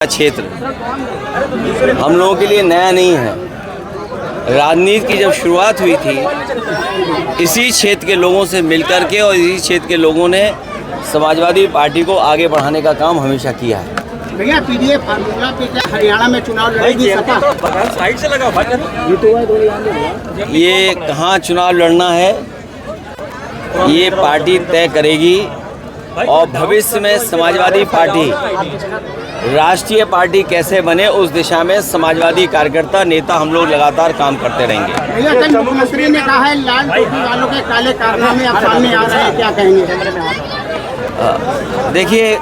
क्षेत्र हम लोगों के लिए नया नहीं है। राजनीति की जब शुरुआत हुई थी इसी क्षेत्र के लोगों से मिलकर के और इसी क्षेत्र के लोगों ने समाजवादी पार्टी को आगे बढ़ाने का काम हमेशा किया है। भैया पीडीएफ फार्मूला पे क्या हरियाणा में चुनाव लड़ेगी सपा? साइड से लगा ये कहाँ चुनाव लड़ना है ये पार्टी तय करेगी और भविष्य में समाजवादी पार्टी राष्ट्रीय पार्टी कैसे बने उस दिशा में समाजवादी कार्यकर्ता नेता हम लोग लगातार काम करते रहेंगे। भैया कल मुख्यमंत्री ने कहा है लाल टोपी वालों के काले कारनामे अब सामने आ रहे हैं, क्या कहेंगे? देखिए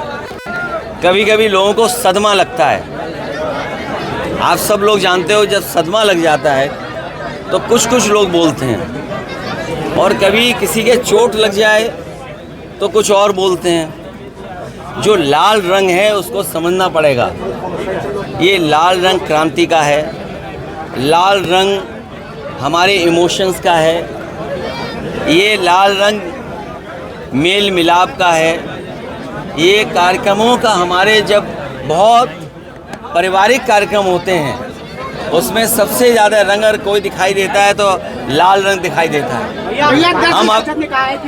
कभी कभी लोगों को सदमा लगता है। आप सब लोग जानते हो जब सदमा लग जाता है तो कुछ लोग बोलते हैं और कभी किसी के चोट लग जाए तो कुछ और बोलते हैं। जो लाल रंग है उसको समझना पड़ेगा। ये लाल रंग क्रांति का है, लाल रंग हमारे इमोशंस का है, ये लाल रंग मेल मिलाप का है। ये कार्यक्रमों का हमारे जब बहुत पारिवारिक कार्यक्रम होते हैं उसमें सबसे ज़्यादा रंग अगर कोई दिखाई देता है तो लाल रंग दिखाई देता है।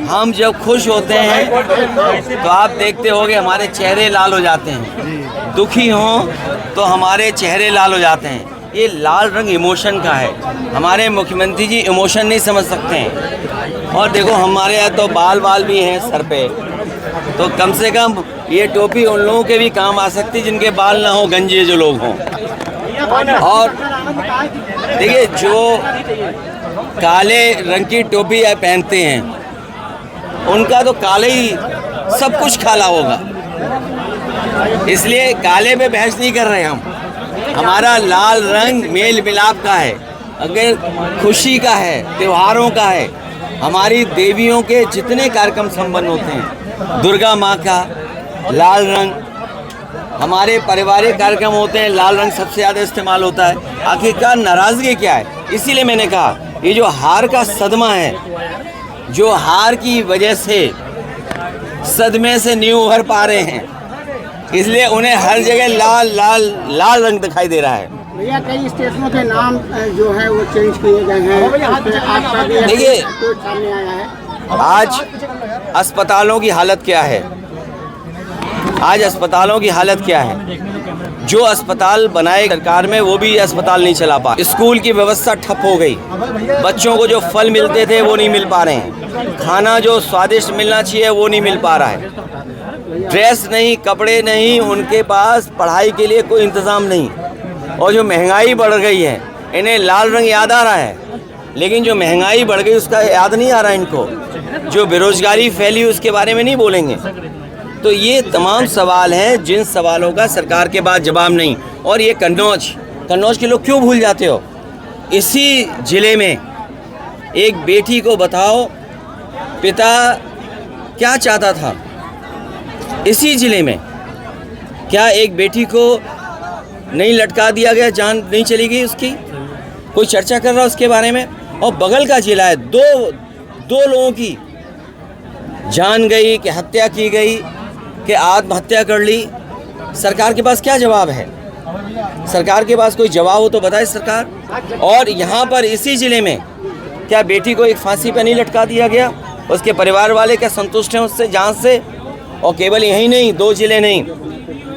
हम जब खुश होते हैं तो आप देखते होंगे हमारे चेहरे लाल हो जाते हैं, दुखी हों तो हमारे चेहरे लाल हो जाते हैं। ये लाल रंग इमोशन का है। हमारे मुख्यमंत्री जी इमोशन नहीं समझ सकते हैं। और देखो हमारे यहाँ तो बाल भी हैं सर पे, तो कम से कम ये टोपी उन लोगों के भी काम आ सकती जिनके बाल ना हो, गंजे जो लोग हों। और देखिए जो काले रंग की टोपी पहनते हैं उनका तो काले ही सब कुछ काला होगा, इसलिए काले पे बहस नहीं कर रहे हम। हमारा लाल रंग मेल मिलाप का है, अगर खुशी का है, त्योहारों का है। हमारी देवियों के जितने कार्यक्रम संपन्न होते हैं, दुर्गा माँ का लाल रंग, हमारे पारिवारिक कार्यक्रम होते हैं लाल रंग सबसे ज़्यादा इस्तेमाल होता है। आखिरकार नाराज़गी क्या है? इसीलिए मैंने कहा ये जो हार का सदमा है, जो हार की वजह से सदमे से नहीं उभर पा रहे हैं, इसलिए उन्हें हर जगह लाल रंग दिखाई दे रहा है। भैया कई स्टेशनों के नाम जो है वो चेंज किए गए हैं। देखिए सामने आया है आज अस्पतालों की हालत क्या है, आज अस्पतालों की हालत क्या है। जो अस्पताल बनाए सरकार में वो भी अस्पताल नहीं चला पा। स्कूल की व्यवस्था ठप हो गई, बच्चों को जो फल मिलते थे वो नहीं मिल पा रहे हैं, खाना जो स्वादिष्ट मिलना चाहिए वो नहीं मिल पा रहा है, ड्रेस नहीं, कपड़े नहीं, उनके पास पढ़ाई के लिए कोई इंतज़ाम नहीं। और जो महंगाई बढ़ गई है, इन्हें लाल रंग याद आ रहा है लेकिन जो महंगाई बढ़ गई उसका याद नहीं आ रहा इनको। जो बेरोजगारी फैली उसके बारे में नहीं बोलेंगे। तो ये तमाम सवाल हैं जिन सवालों का सरकार के पास जवाब नहीं। और ये कन्नौज के लोग क्यों भूल जाते हो? इसी ज़िले में एक बेटी को बताओ पिता क्या चाहता था। इसी ज़िले में क्या एक बेटी को नहीं लटका दिया गया, जान नहीं चली गई उसकी? कोई चर्चा कर रहा उसके बारे में? और बगल का ज़िला है, दो लोगों की जान गई कि हत्या की गई कि आत्महत्या कर ली। सरकार के पास क्या जवाब है? सरकार के पास कोई जवाब हो तो बताए सरकार। और यहाँ पर इसी ज़िले में क्या बेटी को एक फांसी पर नहीं लटका दिया गया? उसके परिवार वाले क्या संतुष्ट हैं उससे, जांच से? और केवल यही नहीं, 2 ज़िले नहीं,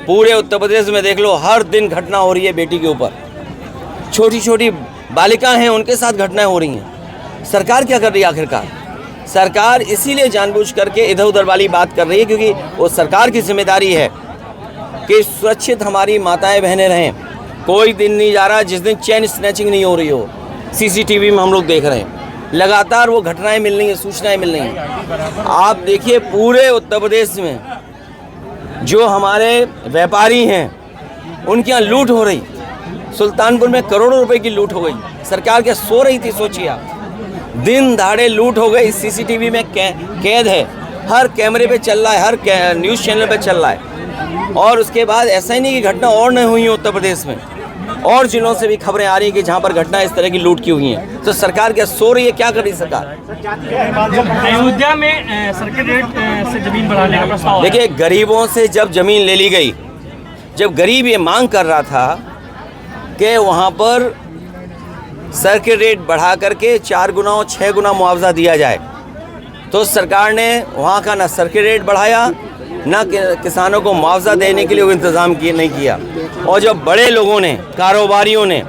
पूरे उत्तर प्रदेश में देख लो, हर दिन घटना हो रही है बेटी के ऊपर। छोटी बालिकाएं हैं उनके साथ घटनाएं हो रही हैं। सरकार क्या कर रही है आखिरकार? सरकार इसीलिए जानबूझ करके इधर उधर वाली बात कर रही है क्योंकि वो सरकार की जिम्मेदारी है कि सुरक्षित हमारी माताएं बहनें रहें। कोई दिन नहीं जा रहा जिस दिन चेन स्नैचिंग नहीं हो रही हो। सीसीटीवी में हम लोग देख रहे हैं, लगातार वो घटनाएं मिल रही हैं, सूचनाएं मिल रही हैं। आप देखिए पूरे उत्तर प्रदेश में जो हमारे व्यापारी हैं उनके यहाँ लूट हो रही। सुल्तानपुर में करोड़ों रुपए की लूट हो गई। सरकार क्या सो रही थी? सोचिए आप, दिन दहाड़े लूट हो गई। सीसीटीवी में कैद है, हर कैमरे पे चल रहा है, हर न्यूज़ चैनल पे चल रहा है। और उसके बाद ऐसा ही नहीं कि घटना और नहीं हुई है उत्तर प्रदेश में, और जिलों से भी खबरें आ रही हैं कि जहां पर घटना इस तरह की लूट की हुई हैं। तो सरकार क्या सो रही है? क्या कर रही सरकार? अयोध्या में सर्किट रेट से जमीन बढ़ाने का प्रस्ताव। देखिए, गरीबों से जब जमीन ले ली गई जब गरीब ये मांग कर रहा था कि वहाँ पर सर्किट रेट बढ़ा करके 4 गुना और 6 गुना मुआवजा दिया जाए, तो सरकार ने वहाँ का ना सर्किट रेट बढ़ाया, ना किसानों को मुआवजा देने के लिए वो इंतज़ाम नहीं किया। और जो बड़े लोगों ने, कारोबारियों ने,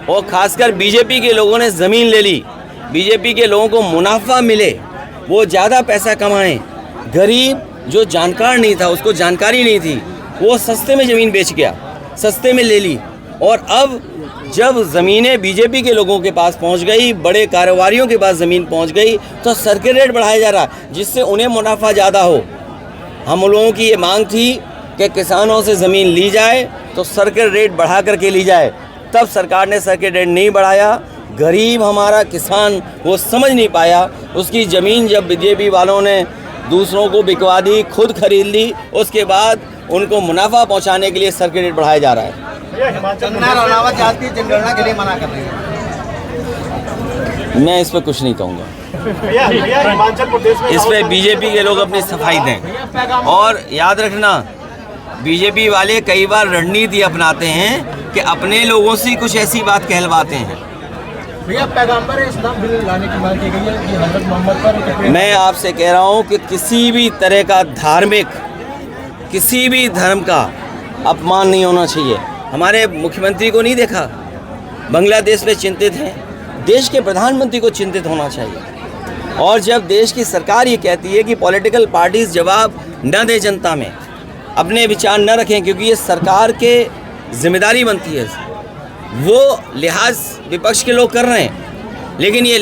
और ख़ासकर बीजेपी के लोगों ने ज़मीन ले ली, बीजेपी के लोगों को मुनाफा मिले, वो ज़्यादा पैसा कमाएं। गरीब जो जानकार नहीं था, उसको जानकारी नहीं थी, वो सस्ते में ज़मीन बेच गया, सस्ते में ले ली। और अब जब ज़मीनें बीजेपी के लोगों के पास पहुंच गई, बड़े कारोबारियों के पास ज़मीन पहुंच गई, तो सर्किट रेट बढ़ाया जा रहा जिससे उन्हें मुनाफा ज़्यादा हो। हम लोगों की ये मांग थी कि किसानों से ज़मीन ली जाए तो सर्किट रेट बढ़ा करके ली जाए, तब सरकार ने सर्किट रेट नहीं बढ़ाया। गरीब हमारा किसान वो समझ नहीं पाया, उसकी ज़मीन जब बीजेपी वालों ने दूसरों को बिकवा दी, खुद खरीद ली, उसके बाद उनको मुनाफा पहुंचाने के लिए सर्किट रेट बढ़ाया जा रहा है। कंगना रनावत जाति जनगणना के लिए मना कर रही है। मैं इस पर कुछ नहीं कहूँगा, इस पर बीजेपी के लोग अपनी सफाई दें। और याद रखना, बीजेपी वाले कई बार रणनीति अपनाते हैं कि अपने लोगों से कुछ ऐसी बात कहलवाते हैं। भैया पैगंबर इस्लाम बिल लाने की मांग की गई है कि हज़रत मोहम्मद पर। मैं आपसे कह रहा हूँ कि किसी भी तरह का धार्मिक, किसी भी धर्म का अपमान नहीं होना चाहिए। हमारे मुख्यमंत्री को नहीं देखा, बांग्लादेश में चिंतित हैं, देश के प्रधानमंत्री को चिंतित होना चाहिए। और जब देश की सरकार ये कहती है कि पॉलिटिकल पार्टीज जवाब न दें जनता में, अपने विचार न रखें, क्योंकि ये सरकार के जिम्मेदारी बनती है, वो लिहाज विपक्ष के लोग कर रहे हैं, लेकिन ये